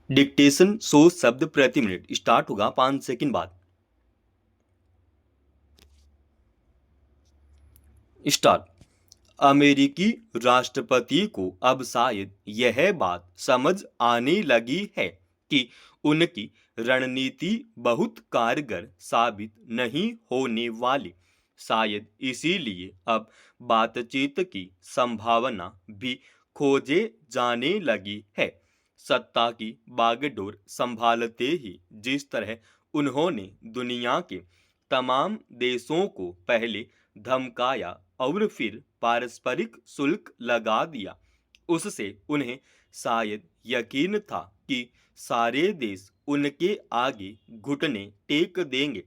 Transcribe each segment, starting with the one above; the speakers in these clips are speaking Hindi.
डिक्टेशन 100 शब्द प्रति मिनट स्टार्ट होगा 5 सेकंड बाद। स्टार्ट। अमेरिकी राष्ट्रपति को अब शायद यह बात समझ आने लगी है कि उनकी रणनीति बहुत कारगर साबित नहीं होने वाली। शायद इसीलिए अब बातचीत की संभावना भी खोजे जाने लगी है। सत्ता की बागडोर संभालते ही जिस तरह उन्होंने दुनिया के तमाम देशों को पहले धमकाया और फिर पारस्परिक शुल्क लगा दिया, उससे उन्हें शायद यकीन था कि सारे देश उनके आगे घुटने टेक देंगे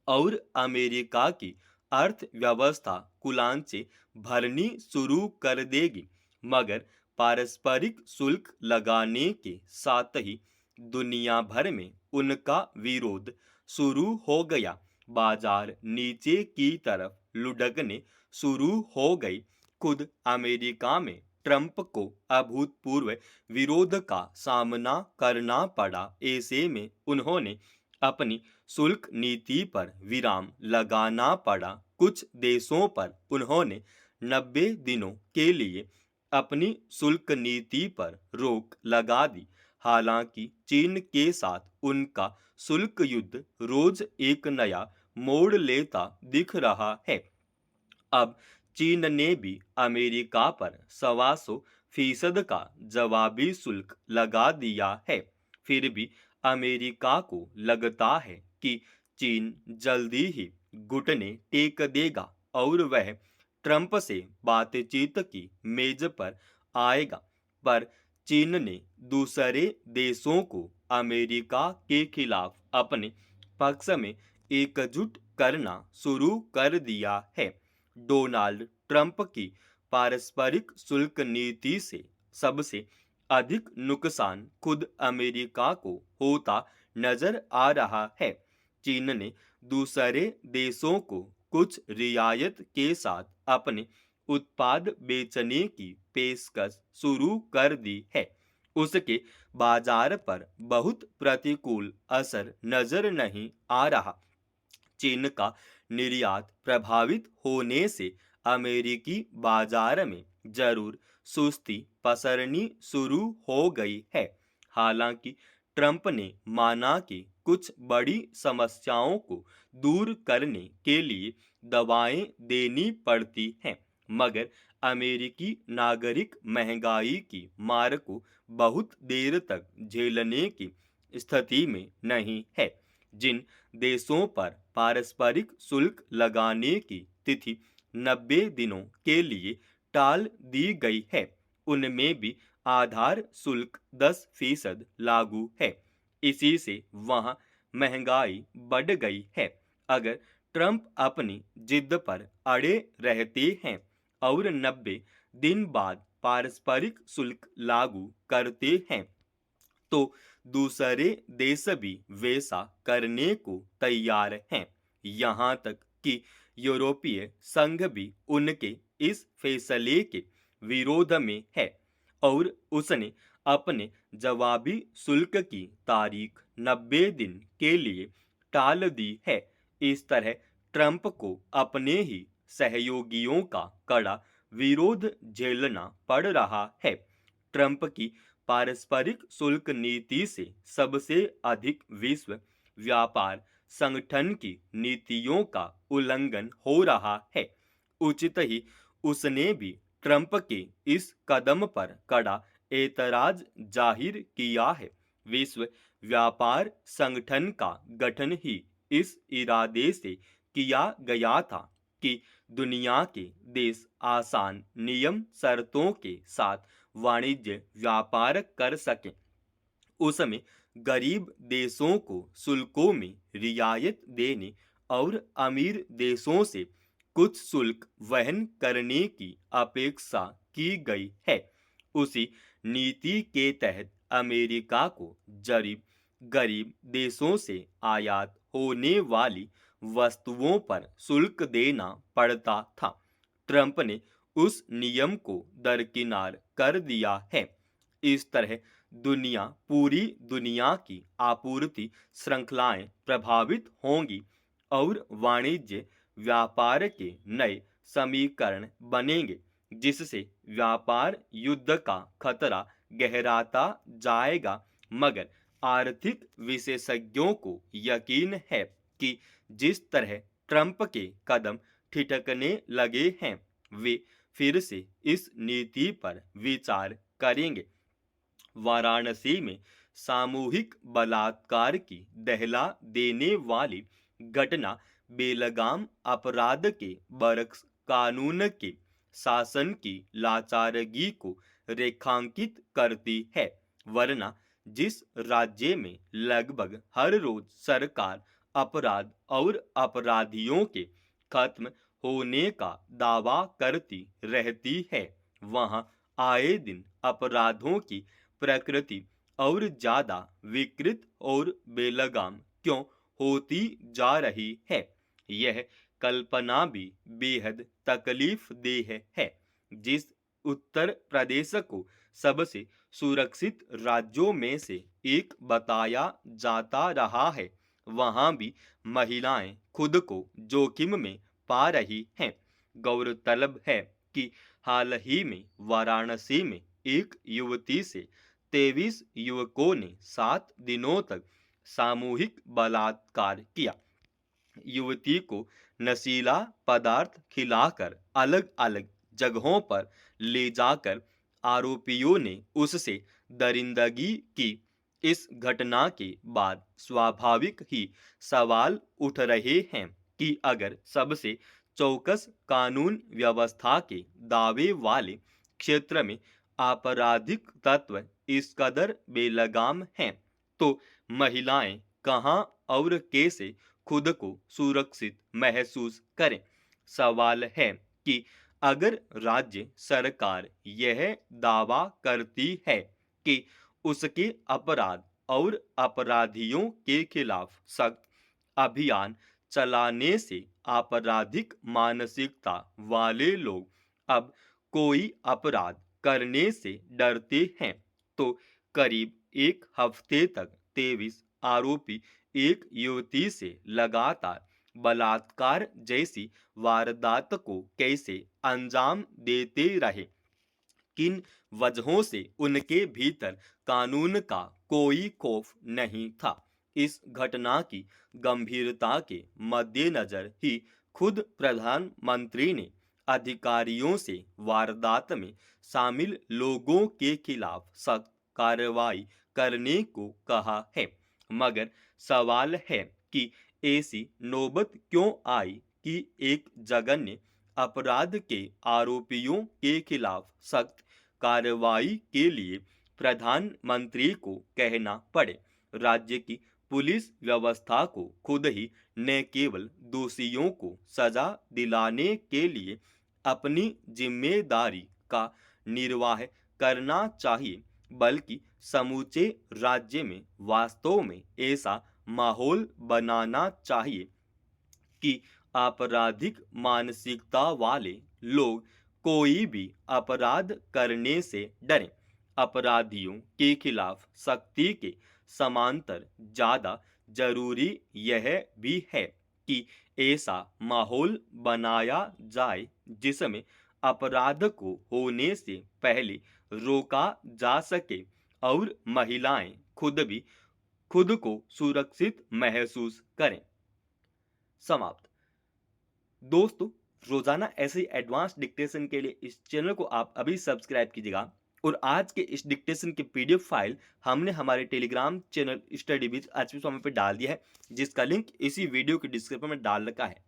और अमेरिका की अर्थव्यवस्था कुलान से भरनी शुरू कर देगी। मगर पारस्परिक शुल्क लगाने के साथ ही दुनिया भर में उनका विरोध शुरू हो गया। बाजार नीचे की तरफ लुढ़कने शुरू हो गई। खुद अमेरिका में ट्रंप को अभूतपूर्व विरोध का सामना करना पड़ा। ऐसे में उन्होंने अपनी शुल्क नीति पर विराम लगाना पड़ा। कुछ देशों पर उन्होंने 90 दिनों के लिए अपनी शुल्क नीति पर रोक लगा दी। हालांकि चीन के साथ उनका शुल्क युद्ध रोज एक नया मोड़ लेता दिख रहा है। अब चीन ने भी अमेरिका पर 125% का जवाबी शुल्क लगा दिया है। फिर भी अमेरिका को लगता है कि चीन जल्दी ही घुटने टेक देगा और वह ट्रंप से बातचीत की मेज पर आएगा। पर चीन ने दूसरे देशों को अमेरिका के खिलाफ अपने पक्ष में एकजुट करना शुरू कर दिया है। डोनाल्ड ट्रंप की पारस्परिक शुल्क नीति से सबसे अधिक नुकसान खुद अमेरिका को होता नजर आ रहा है। चीन ने दूसरे देशों को कुछ रियायत के साथ अपने उत्पाद बेचने की पेशकश शुरू कर दी है। उसके बाजार पर बहुत प्रतिकूल असर नजर नहीं आ रहा। चीन का निर्यात प्रभावित होने से अमेरिकी बाजार में जरूर सुस्ती पसरनी शुरू हो गई है। हालांकि ट्रंप ने माना कि कुछ बड़ी समस्याओं को दूर करने के लिए दवाएं देनी पड़ती हैं, मगर अमेरिकी नागरिक महंगाई की मार को बहुत देर तक झेलने की स्थिति में नहीं है। जिन देशों पर पारस्परिक शुल्क लगाने की तिथि 90 दिनों के लिए टाल दी गई है, उनमें भी आधार शुल्क 10% लागू है। इसी से वहां महंगाई बढ़ गई है। अगर ट्रंप अपनी जिद पर अड़े रहते हैं और 90 दिन बाद पारस्परिक शुल्क लागू करते हैं, तो दूसरे देश भी वैसा करने को तैयार हैं। यहाँ तक कि यूरोपीय संघ भी उनके इस फैसले के विरोध में है और उसने अपने जवाबी शुल्क की तारीख 90 दिन के लिए टाल दी है। इस तरह ट्रंप को अपने ही सहयोगियों का कड़ा विरोध झेलना पड़ रहा है। ट्रंप की पारस्परिक शुल्क नीति से सबसे अधिक विश्व व्यापार संगठन की नीतियों का उल्लंघन हो रहा है। उचित ही उसने भी ट्रंप के इस कदम पर कड़ा एतराज जाहिर किया है। विश्व व्यापार संगठन का गठन ही इस इरादे से किया गया था कि दुनिया के देश आसान नियम शर्तों के साथ वाणिज्य व्यापार कर सकें। उसमें गरीब देशों को शुल्कों में रियायत देने और अमीर देशों से कुछ शुल्क वहन करने की अपेक्षा की गई है। उसी नीति के तहत अमेरिका को गरीब देशों से आयात होने वाली वस्तुओं पर शुल्क देना पड़ता था। ट्रंप ने उस नियम को दरकिनार कर दिया है। इस तरह पूरी दुनिया की आपूर्ति श्रृंखलाएं प्रभावित होंगी और वाणिज्य व्यापार के नए समीकरण बनेंगे, जिससे व्यापार युद्ध का खतरा गहराता जाएगा। मगर आर्थिक विशेषज्ञों को यकीन है कि जिस तरह ट्रंप के कदम ठिठकने लगे हैं, वे फिर से इस नीति पर विचार करेंगे। वाराणसी में सामूहिक बलात्कार की दहला देने वाली घटना बेलगाम अपराध के बरक्स कानून के शासन की लाचारगी को रेखांकित करती है। वरना जिस राज्य में लगभग हर रोज सरकार अपराध और अपराधियों के खत्म होने का दावा करती रहती है, वहां आए दिन अपराधों की प्रकृति और ज्यादा विकृत और बेलगाम क्यों होती जा रही है, यह कल्पना भी बेहद तकलीफ देह है। जिस उत्तर प्रदेश को सबसे सुरक्षित राज्यों में से एक बताया जाता रहा है, वहां भी महिलाएं खुद को जोखिम में पा रही हैं। गौरतलब है कि हाल ही में वाराणसी में एक युवती से 23 युवकों ने 7 दिनों तक सामूहिक बलात्कार किया। युवती को नशीला पदार्थ खिलाकर अलग अलग जगहों पर ले जाकर आरोपियों ने उससे दरिंदगी की। इस घटना के बाद स्वाभाविक ही सवाल उठ रहे हैं कि अगर सबसे चौकस कानून व्यवस्था के दावे वाले क्षेत्र में आपराधिक तत्व इस कदर बेलगाम हैं, तो महिलाएं कहां और कैसे खुद को सुरक्षित महसूस करें। सवाल है कि अगर राज्य सरकार यह दावा करती है कि उसके अपराध और अपराधियों के खिलाफ सख्त अभियान चलाने से आपराधिक मानसिकता वाले लोग अब कोई अपराध करने से डरते हैं, तो करीब एक हफ्ते तक 23 आरोपी एक युवती से लगातार बलात्कार जैसी वारदात को कैसे अंजाम देते रहे। किन वजहों से उनके भीतर कानून का कोई खौफ नहीं था। इस घटना की गंभीरता के मद्देनजर ही खुद प्रधानमंत्री ने अधिकारियों से वारदात में शामिल लोगों के खिलाफ सख्त कार्रवाई करने को कहा है। मगर सवाल है कि ऐसी नौबत क्यों आई कि एक जघन्य अपराध के आरोपियों के खिलाफ सख्त कार्रवाई के लिए प्रधानमंत्री को कहना पड़े। राज्य की पुलिस व्यवस्था को खुद ही न केवल दोषियों को सजा दिलाने के लिए अपनी जिम्मेदारी का निर्वाह करना चाहिए, बल्कि समूचे राज्य में वास्तव में ऐसा माहौल बनाना चाहिए कि आपराधिक मानसिकता वाले लोग कोई भी अपराध करने से डरें। अपराधियों के खिलाफ सख्ती के समांतर ज्यादा जरूरी यह भी है कि ऐसा माहौल बनाया जाए जिसमें अपराध को होने से पहले रोका जा सके और महिलाएं खुद को सुरक्षित महसूस करें। समाप्त। दोस्तों, रोजाना ऐसे ही एडवांस डिक्टेशन के लिए इस चैनल को आप अभी सब्सक्राइब कीजिएगा। और आज के इस डिक्टेशन की पीडीएफ फाइल हमने हमारे Telegram channel study with HP Swami पे डाल दिया है, जिसका लिंक इसी वीडियो के डिस्क्रिप्शन में डाल रखा है।